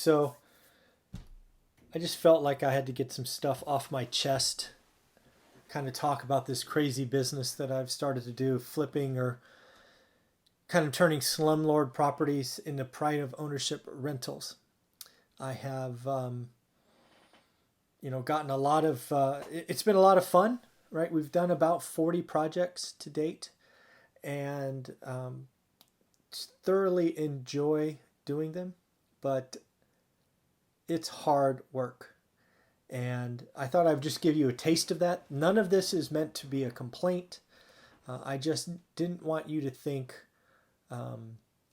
So I just felt like I had to get some stuff off my chest, kind of talk about this crazy business that I've started to do, flipping or kind of turning slumlord properties into pride of ownership rentals. I have, gotten a lot of, it's been a lot of fun, right? We've done about 40 projects to date and thoroughly enjoy doing them, but it's hard work. And I thought I'd just give you a taste of that. None of this is meant to be a complaint. I just didn't want you to think,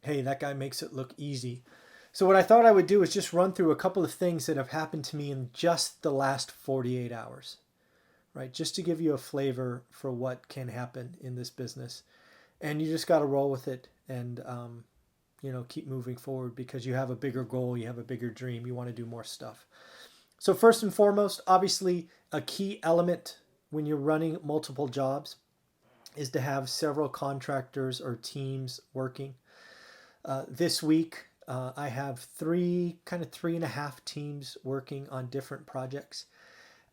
hey, that guy makes it look easy. So what I thought I would do is just run through a couple of things that have happened to me in just the last 48 hours, right? Just to give you a flavor for what can happen in this business. And you just got to roll with it and, keep moving forward because you have a bigger goal, you have a bigger dream, you want to do more stuff. So first and foremost, obviously a key element when you're running multiple jobs is to have several contractors or teams working. This week, I have three and a half teams working on different projects.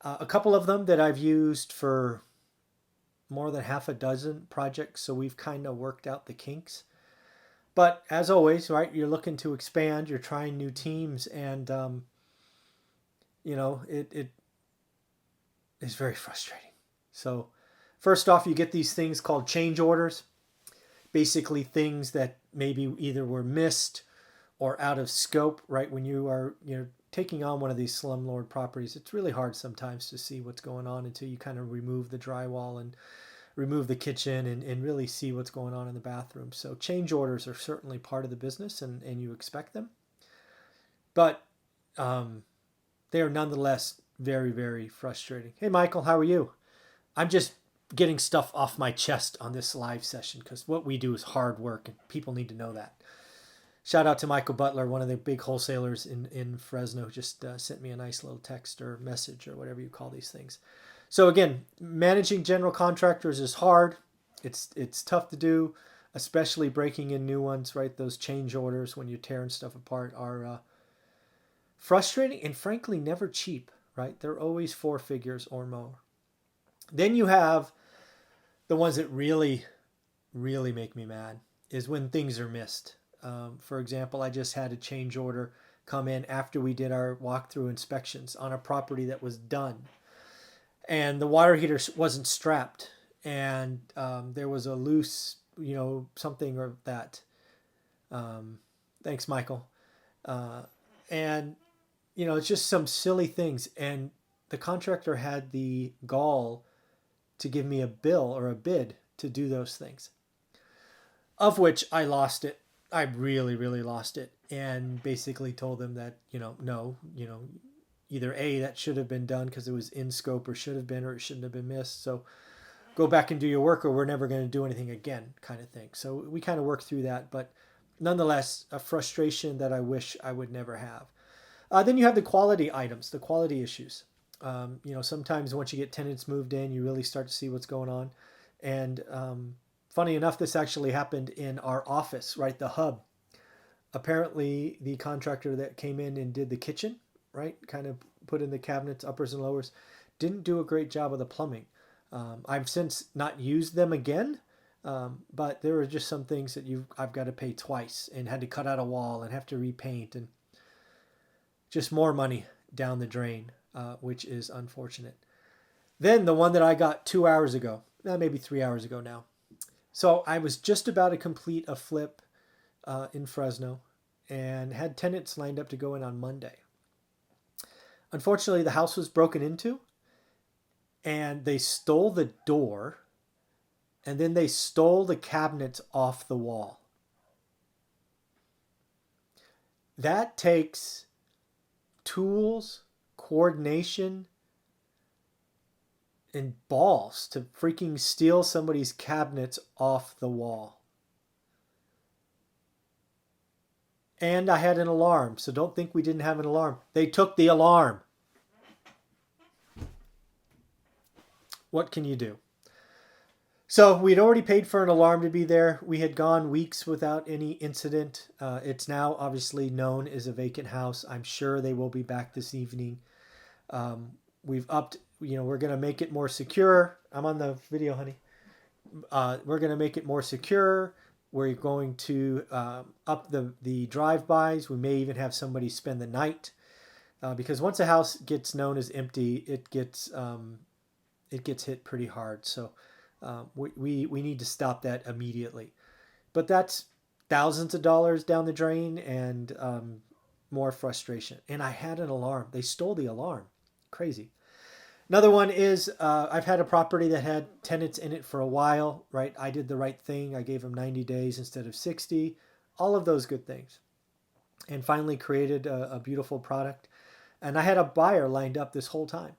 A couple of them that I've used for more than half a dozen projects, so we've kind of worked out the kinks. But as always, right, you're looking to expand, you're trying new teams, and it is very frustrating. So first off, you get these things called change orders, basically things that maybe either were missed or out of scope, right? When you are, taking on one of these slumlord properties, it's really hard sometimes to see what's going on until you kind of remove the drywall and remove the kitchen and really see what's going on in the bathroom. So change orders are certainly part of the business and you expect them. But they are nonetheless very, very frustrating. Hey, Michael, how are you? I'm just getting stuff off my chest on this live session because what we do is hard work and people need to know that. Shout out to Michael Butler, one of the big wholesalers in Fresno, just sent me a nice little text or message or whatever you call these things. So again, managing general contractors is hard. It's tough to do, especially breaking in new ones, right? Those change orders when you're tearing stuff apart are frustrating and frankly never cheap, right? They're always 4 figures or more. Then you have the ones that really, really make me mad is when things are missed. For example, I just had a change order come in after we did our walkthrough inspections on a property that was done. And the water heater wasn't strapped. And there was a loose, something or that. Thanks, Michael. And, it's just some silly things. And the contractor had the gall to give me a bill or a bid to do those things, of which I lost it. I really, really lost it and basically told them that, no, either A, that should have been done because it was in scope or should have been, or it shouldn't have been missed. So go back and do your work or we're never going to do anything again kind of thing. So we kind of worked through that, but nonetheless, a frustration that I wish I would never have. Then you have the quality items, the quality issues. Sometimes once you get tenants moved in, you really start to see what's going on. And funny enough, this actually happened in our office, right? The hub. Apparently, the contractor that came in and did the kitchen, right? Kind of put in the cabinets, uppers and lowers, didn't do a great job of the plumbing. I've since not used them again, but there were just some things that I've got to pay twice and had to cut out a wall and have to repaint and just more money down the drain, which is unfortunate. Then the one that I got 2 hours ago, maybe 3 hours ago now. So I was just about to complete a flip in Fresno and had tenants lined up to go in on Monday. Unfortunately, the house was broken into and they stole the door and then they stole the cabinets off the wall. That takes tools, coordination, and balls to freaking steal somebody's cabinets off the wall. And I had an alarm, so don't think we didn't have an alarm. They took the alarm. What can you do? So we'd already paid for an alarm to be there. We had gone weeks without any incident. It's now obviously known as a vacant house. I'm sure they will be back this evening. We've upped, we're going to make it more secure. I'm on the video, honey. We're going to make it more secure. We're going to up the drive-bys. We may even have somebody spend the night because once a house gets known as empty, it gets hit pretty hard. So we need to stop that immediately. But that's thousands of dollars down the drain and more frustration. And I had an alarm. They stole the alarm. Crazy. Another one is I've had a property that had tenants in it for a while, right? I did the right thing. I gave them 90 days instead of 60. All of those good things. And finally created a beautiful product. And I had a buyer lined up this whole time.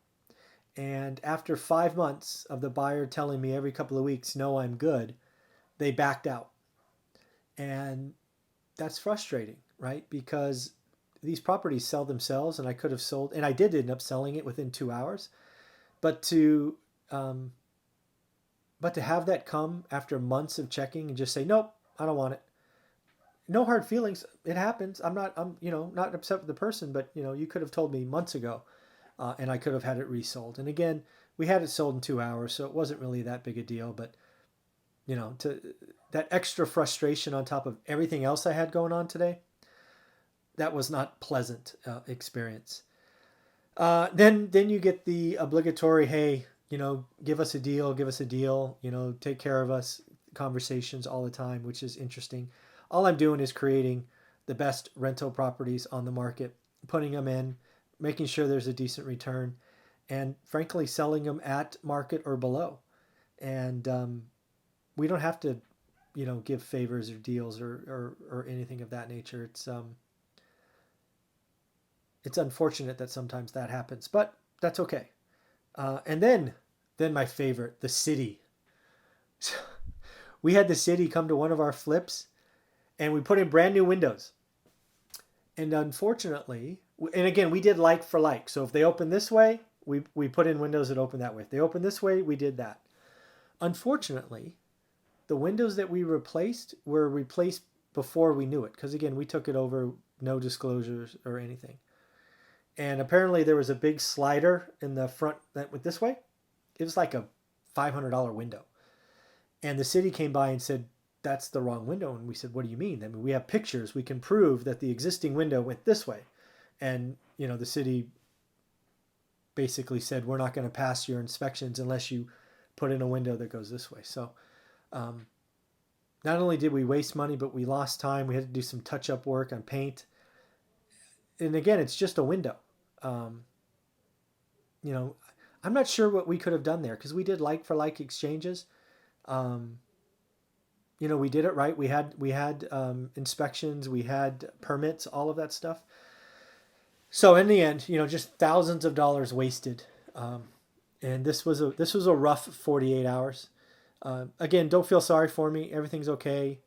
And after 5 months of the buyer telling me every couple of weeks, no, I'm good, they backed out. And that's frustrating, right? Because these properties sell themselves, and I could have sold, and I did end up selling it within 2 hours. But to have that come after months of checking and just say, nope, I don't want it. No hard feelings. It happens. I'm not upset with the person, but you could have told me months ago, and I could have had it resold. And again, we had it sold in 2 hours, so it wasn't really that big a deal. But to that extra frustration on top of everything else I had going on today, that was not pleasant experience. Then you get the obligatory, hey, give us a deal, take care of us conversations all the time, which is interesting. All I'm doing is creating the best rental properties on the market, putting them in, making sure there's a decent return, and frankly, selling them at market or below. And we don't have to, give favors or deals or anything of that nature. It's unfortunate that sometimes that happens, but that's okay. And then my favorite, the city. We had the city come to one of our flips, and we put in brand new windows. And unfortunately, and again, we did like for like. So if they open this way, we put in windows that open that way. If they open this way, we did that. Unfortunately, the windows that we replaced were replaced before we knew it. Because again, we took it over, no disclosures or anything. And apparently there was a big slider in the front that went this way. It was like a $500 window. And the city came by and said, that's the wrong window. And we said, what do you mean? I mean, we have pictures. We can prove that the existing window went this way. And, the city basically said, we're not going to pass your inspections unless you put in a window that goes this way. So not only did we waste money, but we lost time. We had to do some touch-up work on paint. And again, it's just a window. I'm not sure what we could have done there because we did like for like exchanges. We did it right. We had inspections, we had permits, all of that stuff. So in the end, just thousands of dollars wasted. And this was a rough 48 hours. Again, don't feel sorry for me. Everything's okay.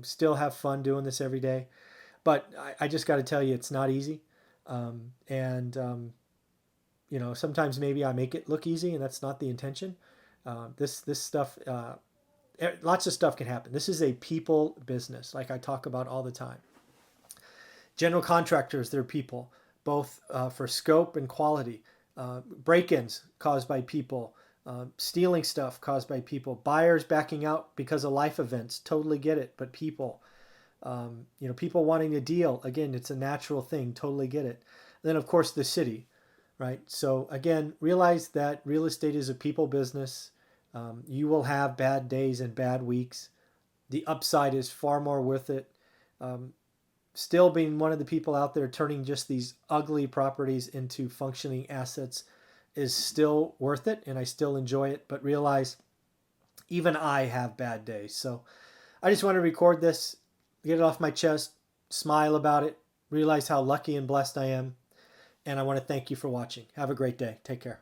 Still have fun doing this every day. But I just got to tell you, it's not easy. Sometimes maybe I make it look easy, and that's not the intention. This stuff, lots of stuff can happen. This is a people business, like I talk about all the time. General contractors, they're people, both for scope and quality. Break-ins caused by people. Stealing stuff caused by people. Buyers backing out because of life events. Totally get it, but people. People wanting a deal. Again, it's a natural thing. Totally get it. And then, of course, the city, right? So, again, realize that real estate is a people business. You will have bad days and bad weeks. The upside is far more worth it. Still being one of the people out there turning just these ugly properties into functioning assets is still worth it, and I still enjoy it. But realize even I have bad days. So I just want to record this, get it off my chest, smile about it, realize how lucky and blessed I am. And I want to thank you for watching. Have a great day. Take care.